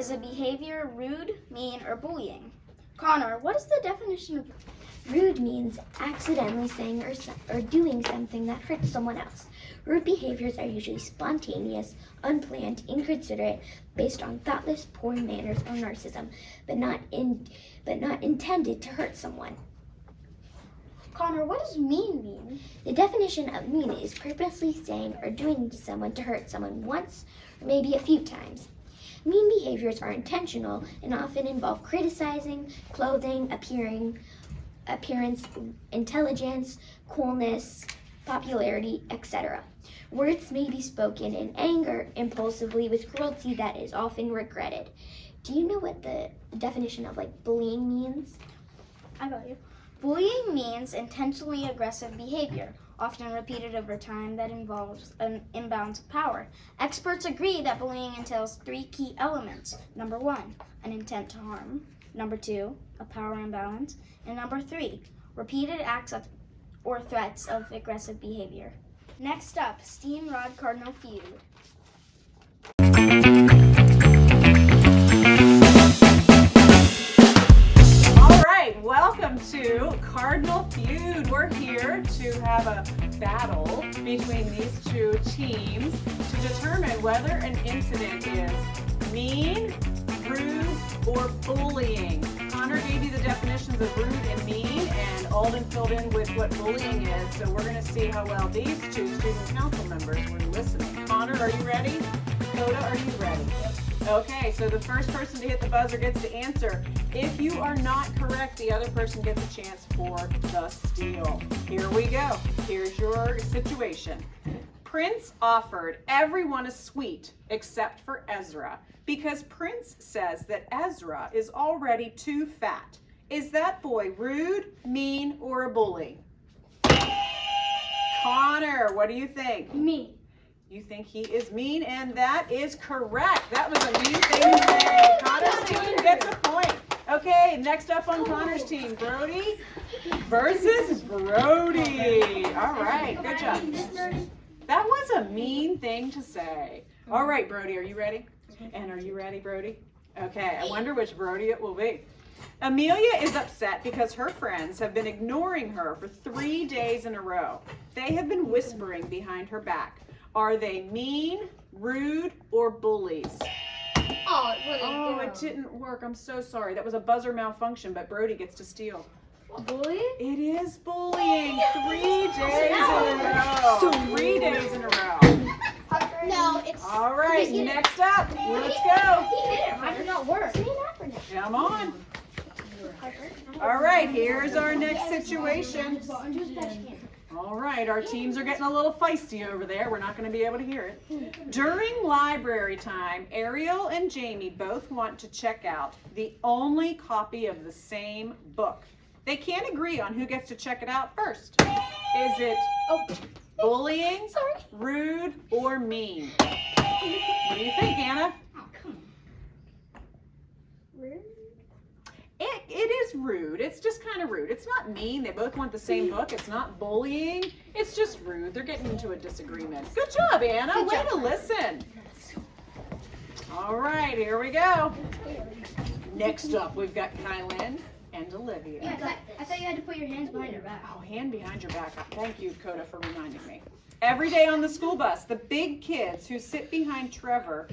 Is a behavior rude, mean, or bullying? Connor, what is the definition of Rude means accidentally saying or doing something that hurts someone else. Rude behaviors are usually spontaneous, unplanned, inconsiderate, based on thoughtless, poor manners or narcissism, but not intended to hurt someone. Connor, what does mean mean? The definition of mean is purposely saying or doing to someone to hurt someone once or maybe a few times. Mean behaviors are intentional and often involve criticizing, clothing, appearance, intelligence, coolness, popularity, etc. Words may be spoken in anger, impulsively, with cruelty that is often regretted. Do you know what the definition of bullying means? I got you. Bullying means intentionally aggressive behavior, often repeated over time, that involves an imbalance of power. Experts agree that bullying entails 3 key elements. Number 1, an intent to harm. Number 2, a power imbalance. And number 3, repeated acts of or threats of aggressive behavior. Next up, Steam Rod Cardinal Feud. Welcome to Cardinal Feud. We're here to have a battle between these 2 teams to determine whether an incident is mean, rude, or bullying. Connor gave you the definitions of rude and mean, and Alden filled in with what bullying is. So we're going to see how well these 2 student council members were listening. Connor, are you ready? Coda, are you ready? Okay, so the first person to hit the buzzer gets to answer. If you are not correct, the other person gets a chance for the steal. Here we go. Here's your situation. Prince offered everyone a sweet except for Ezra because Prince says that Ezra is already too fat. Is that boy rude, mean, or a bully? Connor, what do you think? Me. You think he is mean, and that is correct. That was a mean thing to say. Connor's team gets a point. Okay, next up on Connor's team, Brody versus Brody. All right, good job. That was a mean thing to say. All right, Brody, are you ready? And are you ready, Brody? Okay, I wonder which Brody it will be. Amelia is upset because her friends have been ignoring her for 3 days in a row. They have been whispering behind her back. Are they mean, rude, or bullies? Oh, it didn't work. I'm so sorry. That was a buzzer malfunction, but Brody gets to steal. Bully? It is bullying. 3 days in a row. 3 days in a row. No, it's... All right, next up. Let's go. How did not work? Come on. All right, here's our next situation. All right, our teams are getting a little feisty over there. We're not going to be able to hear it. During library time, Ariel and Jamie both want to check out the only copy of the same book. They can't agree on who gets to check it out first. Is it bullying, rude, or mean? What do you think, Anna? It is rude. It's just kind of rude. It's not mean. They both want the same book. It's not bullying. It's just rude. They're getting into a disagreement. Good job, Anna. Way to listen. All right, here we go. Next up, we've got Kylan and Olivia. Yeah, I thought you had to put your hands behind your back. Oh, hand behind your back. Thank you, Coda, for reminding me. Every day on the school bus, the big kids who sit behind Trevor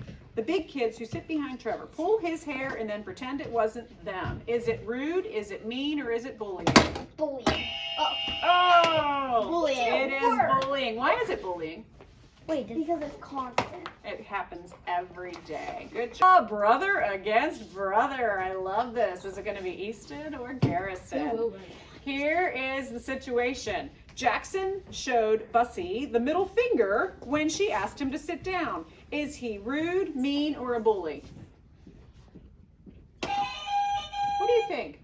pull his hair and then pretend it wasn't them. Is it rude, is it mean, or is it bullying? Bullying. Oh! Bullying. It is bullying. Why is it bullying? Because it's constant. It happens every day. Good job, brother against brother. I love this. Is it going to be Easton or Garrison? Here is the situation. Jackson showed Bussy the middle finger when she asked him to sit down. Is he rude, mean, or a bully? What do you think?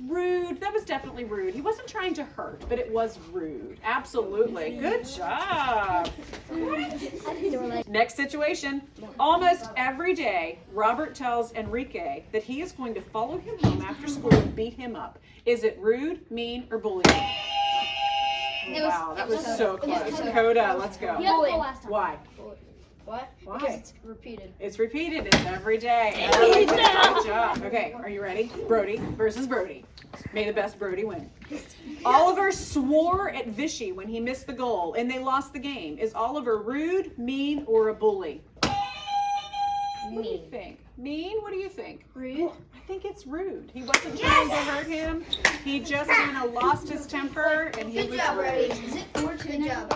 Rude. That was definitely rude. He wasn't trying to hurt, but it was rude. Absolutely. Good job. Next situation. Almost every day, Robert tells Enrique that he is going to follow him home after school and beat him up. Is it rude, mean, or bullying? Wow, that was so close. Coda, let's go. Bullying. Why? What? Why? Because it's repeated. It's repeated. It's every day. Every day. Good job. Okay, are you ready? Brody versus Brody. May the best Brody win. Oliver swore at Vichy when he missed the goal and they lost the game. Is Oliver rude, mean, or a bully? What do you think? Mean? What do you think? Rude. I think it's rude. He wasn't trying to hurt him. He just kind of lost his temper and he was rude. Is it 4-2 job?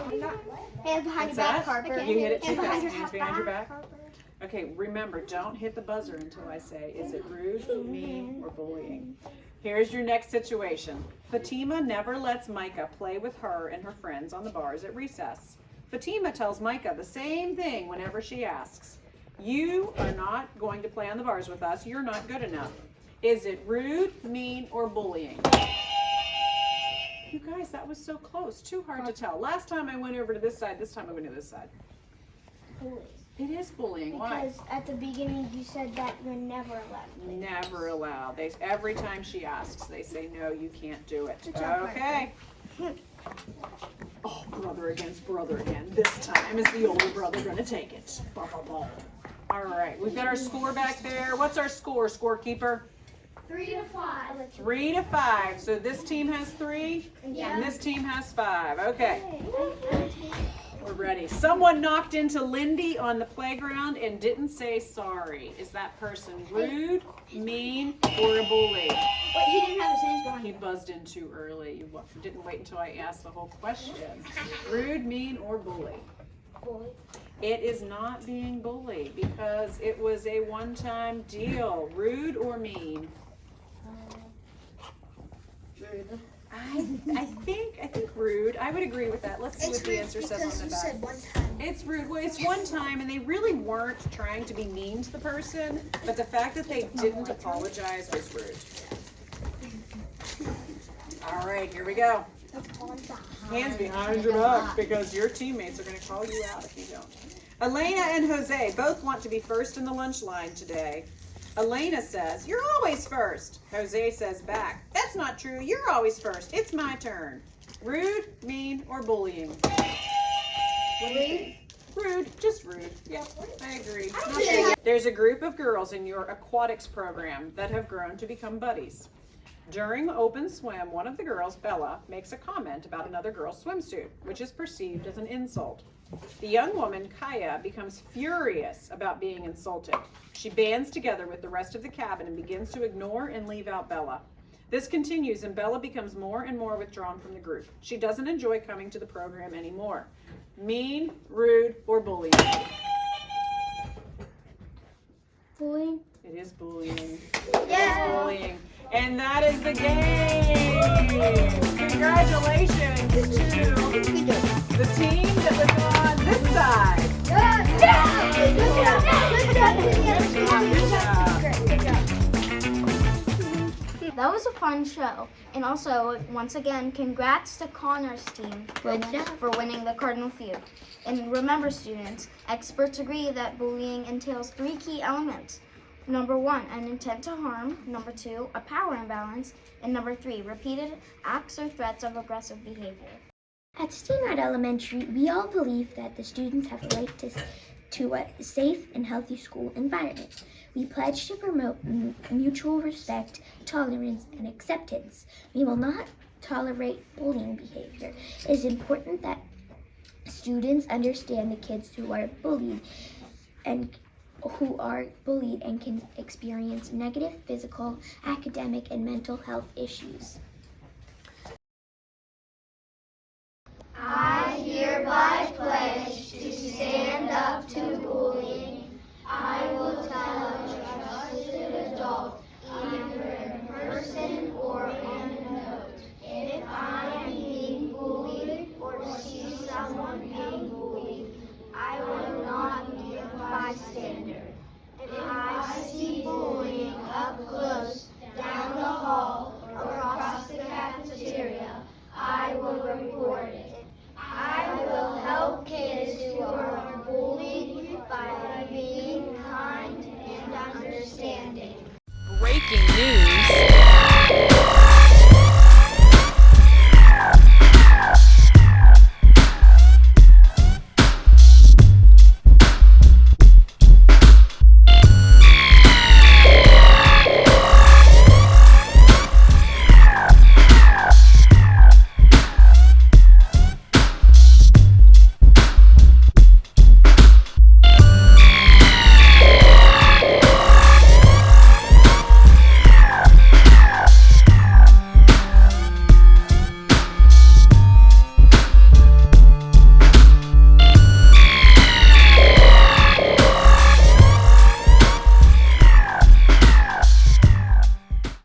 Hands behind What's your back, that? Harper. You hit it too Hands behind fast. your Hands behind your back. Okay, remember, don't hit the buzzer until I say, is it rude, mean, or bullying? Here's your next situation. Fatima never lets Micah play with her and her friends on the bars at recess. Fatima tells Micah the same thing whenever she asks. You are not going to play on the bars with us. You're not good enough. Is it rude, mean, or bullying? You guys, that was so close. Too hard to tell. Last time I went over to this side. This time I went to this side. It is bullying. Why? Because at the beginning you said that you're never allowed. Never allowed. Every time she asks, they say, no, you can't do it. Good job, Okay. Oh, brother against brother again. This time is the older brother going to take it. Bah, bah, bah. All right, we've got our score back there. What's our score, scorekeeper? 3-5. 3-5. So this team has 3, and this team has 5. Okay. We're ready. Someone knocked into Lindy on the playground and didn't say sorry. Is that person rude, mean, or a bully? Wait, he didn't have his hands behind He him. buzzed in too early. You didn't wait until I asked the whole question. Rude, mean, or bully? Boy. It is not being bullied because it was a one-time deal. Rude or mean? Rude. I think rude. I would agree with that. Let's see what the answer says on the back. one time. It's rude. Well, it's one time, and they really weren't trying to be mean to the person, but the fact that they didn't apologize was rude. All right, here we go. Hands behind your back because your teammates are going to call you out if you don't. Elena and Jose both want to be first in the lunch line today. Elena says, "You're always first." Jose says back, "That's not true. You're always first. It's my turn." Rude, mean, or bullying? What do you think? Rude, just rude. Yep, I agree. There's a group of girls in your aquatics program that have grown to become buddies. During open swim, one of the girls, Bella, makes a comment about another girl's swimsuit, which is perceived as an insult. The young woman, Kaya, becomes furious about being insulted. She bands together with the rest of the cabin and begins to ignore and leave out Bella. This continues and Bella becomes more and more withdrawn from the group. She doesn't enjoy coming to the program anymore. Mean, rude, or bullying? Bullying. It is bullying. Yeah. It is bullying. And that is the game. Congratulations to the team that was on this side. That was a fun show. And also, once again, congrats to Connor's team Good job. for winning the Cardinal Feud. And remember, students, experts agree that bullying entails 3 key elements. Number 1, an intent to harm. Number 2, a power imbalance. And number 3, repeated acts or threats of aggressive behavior. At Steenrod Elementary, we all believe that the students have a right to a safe and healthy school environment. We pledge to promote mutual respect, tolerance, and acceptance. We will not tolerate bullying behavior. It is important that students understand the kids who are bullied and can experience negative physical, academic, and mental health issues. I hereby pledge to stand up to bullying. I will tell a trusted adult, either in person or on a note, if I am being bullied or see someone being bullied. I will not be a bystander. If I see bullying up close, down the hall, across the cafeteria, I will report it. I will help kids who are bullied by being kind and understanding. Breaking news.